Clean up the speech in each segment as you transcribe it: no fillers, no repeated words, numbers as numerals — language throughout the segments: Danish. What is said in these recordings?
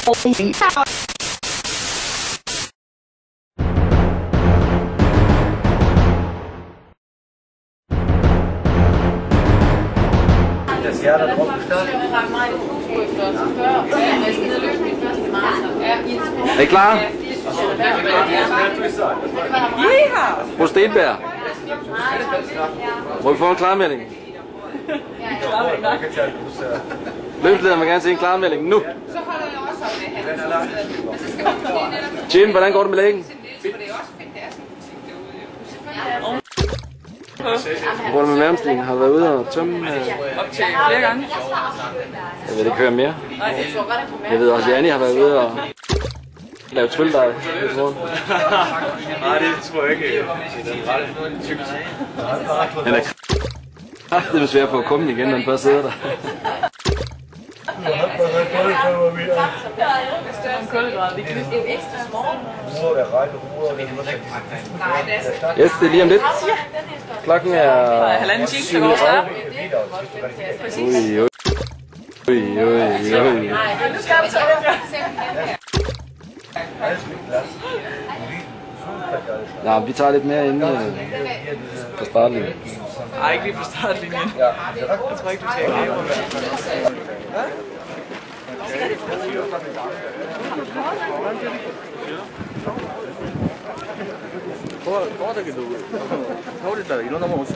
Er I klar? Fru Stenberg. Må vi få en klarmelding? Løbslederen vil gerne se en klarmelding nu. Jim, hvordan går det med lægen? Hvor er det med mærmestingen? Har du været ude og tømme? Op til flere gange. Jeg vil ikke høre mere. Jeg ved også, at Janni har været ude og lave trylledej. Nej, det tror jeg ikke. Han er kraftigt svært på at komme igen, når han bare sidder der. Yes, det er lige om lidt. Klokken er 1,5 time til vores start. Ui. Ja, vi tager lidt mere inden på startlinjen. Nej, ikke lige på startlinjen. Jeg tror ikke, du tager det. 도와주기도 서울이다 이런 놈은 없어.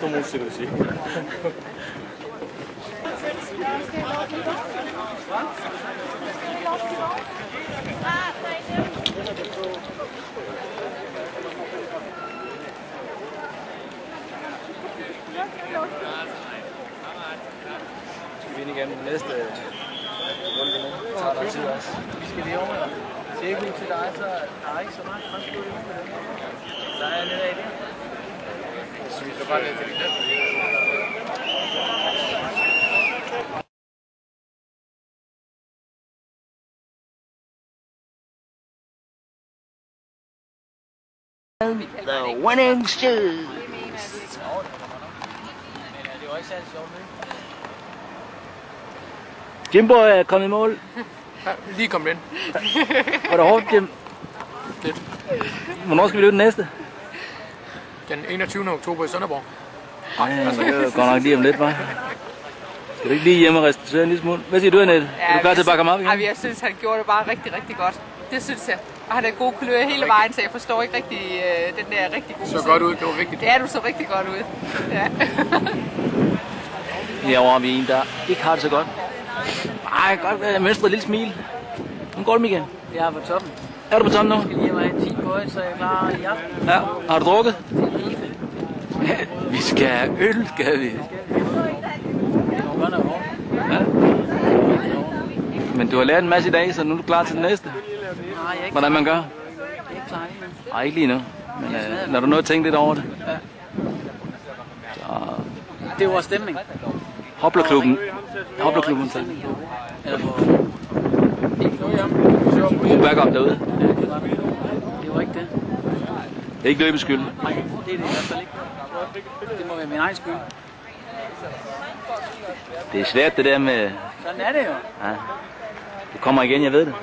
너무 없어 그렇지. Skal vi ind igen næste runde nu? Det tager noget tid også. Vi skal lige over med tjekke til dig, så der er ikke så meget fremstået på den. Så er jeg nedad i det. Så vi skal bare ned til de næste. The winning shoes. Jimbo er kommet i mål. Ja, lige kommet ind. Var det hårdt, Jim? Lidt. Hvornår skal vi løbe den næste? Den 21. oktober i Sønderborg. Nej, det går nok lige om lidt, hva'? Skal du ikke lige hjem og restituere en lille smule? Hvad siger du, Annette? Er du klar til at bakke ham op igen? Jeg synes, han gjorde det bare rigtig, rigtig godt. Det synes jeg. Og han er god kulør hele vejen, så jeg forstår ikke rigtig den der rigtig gode Så godt ud, det var vigtigt. Ja, du så rigtig godt ud. Ja. Herovre har vi en, der ikke har det så godt. Ej, godt mønstret et lille smil. Nu går det, Michael. Jeg er på toppen. Er du på toppen nu? Jeg skal lige have 10 på, så jeg er klar i aften. Ja. Har du drukket? Ja, vi skal have øl, skal vi. Ja. Men du har lært en masse i dag, så nu er du klar til den næste. Nej, jeg er ikke Hvordan man gør? Jeg er ikke klar lige nu. Nej, ikke lige nu. Men når du nu har tænkt lidt over det. Ja. Så Det var stemning. Hoplerklubben. Hoplerklubben så. Eller på... God backup derude. Det var ikke det. Det er ikke løbets skyld. Nej, det er det i hvert fald ikke. Det må være min egen skyld. Det er svært det der med... Sådan er det jo. Ja. Det kommer igen, jeg ved det.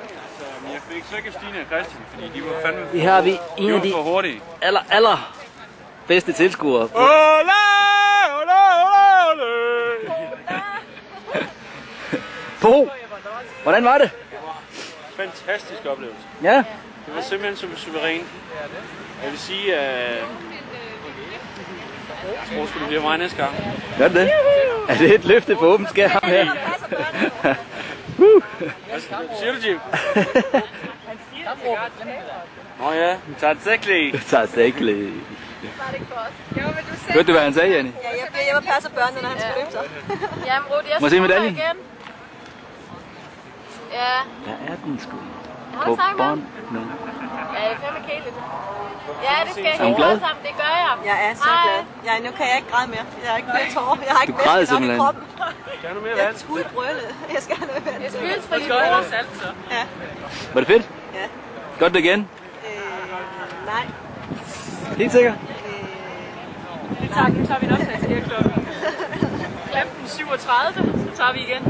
Jeg fik så ikke Stine og Christian, fordi de var fandme Her har vi en af de for hurtige. aller bedste tilskuere. Bo, hvordan var det? Fantastisk oplevelse. Ja. Det var simpelthen så suveræn. Jeg vil sige, at jeg tror sgu, det bliver mig næste gang. Gør det? Er det et løfte på åben skærm her? Hvad siger du, Jim? Nå ja, tatsächlich. Tatsächlich. Hørte du, hvad han sagde, Janni? Ja, jeg bliver hjemme og passer børnene, når han skal løbe så. Jamen, Rudi, jeg Må jeg se medaljen? igen. Ja. Der er den sgu. Har På du sagt med bånd nu. Ja, det er fandme kedeligt. Ja, det skal jeg Er hun helt glad? godt sammen. Det gør jeg. Jeg er så glad. Ja, nu kan jeg ikke græde mere. Jeg har ikke flere tårer. Jeg har ikke græder væske nok i simpelthen. kroppen. Kan du mere Jeg vand? er tudbrølet. Jeg skal have noget vand. Det skyldes for lige bror. Ja. Var det fedt? Ja. Godt det igen? Nej. Helt sikker? Nu tager vi nok til her klokken 15.37. Så tager vi igen.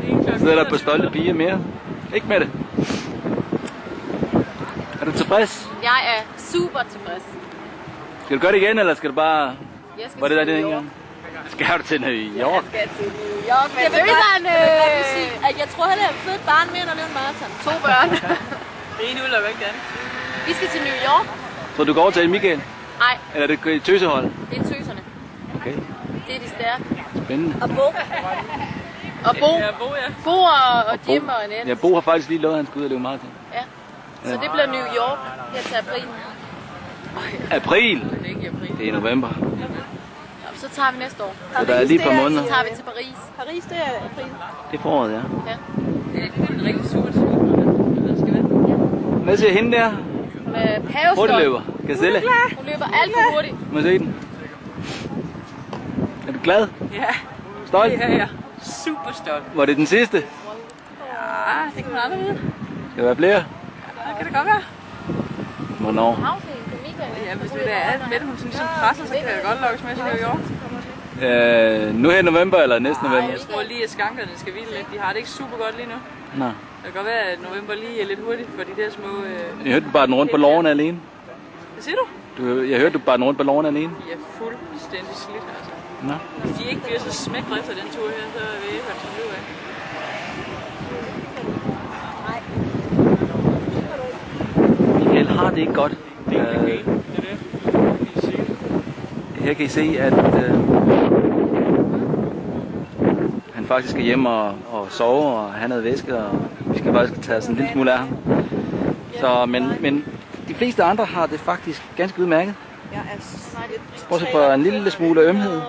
Så er der på stolte piger mere. Ikke med det? Er du tilfreds? Jeg er super tilfreds. Skal du gøre det igen, eller skal du bare... Jeg skal Var det der til det New en gang? Skal du til New York? Jeg skal til New York. Jeg vil godt sige, at jeg tror heller, jeg vil føde et barn mere, end at løbe en maraton. 2 børn. Det ene udelukker ikke det andet. Vi skal til New York. Så du går over til Michael? Nej, Eller er det tøsehold? det er tøserne. Okay, Det er de stærke. spændende. Og Bo. Og Bo. Ja, Bo, ja. Bo og Jim og Annette. Ja, Bo har faktisk lige lovet, at han skal ud og løbe maraton. Ja. Så det bliver New York her til april. April? Det er ikke i april. Det er november. Jamen, så tager vi næste år. Så der er lige et par måneder. Så tager vi til Paris. Paris, det er april. Det er foråret, ja. Ja. Det er rigtig surt. Det skal være. Hvad siger hende der? Med pavestol. Hurtigt løber. Gazelle. Hun løber alt for hurtigt. Må jeg se den? Er du glad? Ja, Stolt? det er jeg. Super stolt. Var det den sidste? Ja, det kan man aldrig vide. Skal der være flere? Det kan det godt være. Hvornår? Ja, hvis det er alt med, hun sådan ligesom presser, så kan det godt lokkes med til New York. Nu her i november eller næste november? Jeg tror lige, at skankerne skal hvile lidt. De har det ikke super godt lige nu. Nå. Det kan godt være, at november lige er lidt hurtigt for de der små... Jeg hørte du bare den rundt på lårene alene. Hvad siger du? Jeg hørte du bare den rundt på lårene alene. De er fuldstændig slidt, altså. Nå. Hvis de ikke bliver så smækre efter den tur her, så vil jeg ikke holde til liv af. Michael har det ikke godt. Det er okay. Det er det. Her kan I se, at han faktisk skal hjem og sove og have noget væske, og vi skal faktisk tage sådan en lille smule af ham. Så, men de fleste andre har det faktisk ganske udmærket. Bortset fra en lille smule ømhed.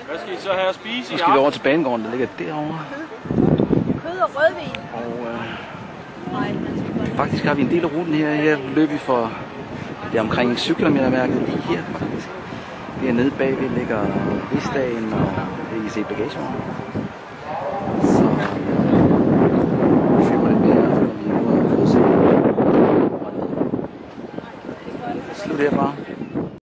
Hvad skal I så have at spise? Så skal vi over til banegården, der ligger derovre. Kød og rødvin. Og faktisk har vi en del af ruten her. Her løber vi for det omkring 7 km mærket lige her faktisk. Hernede bagved ligger Rigsdagen, og det kan I se bagagerummet. Så vi filmer lidt mere, når vi nu har fået set. Slut herfra.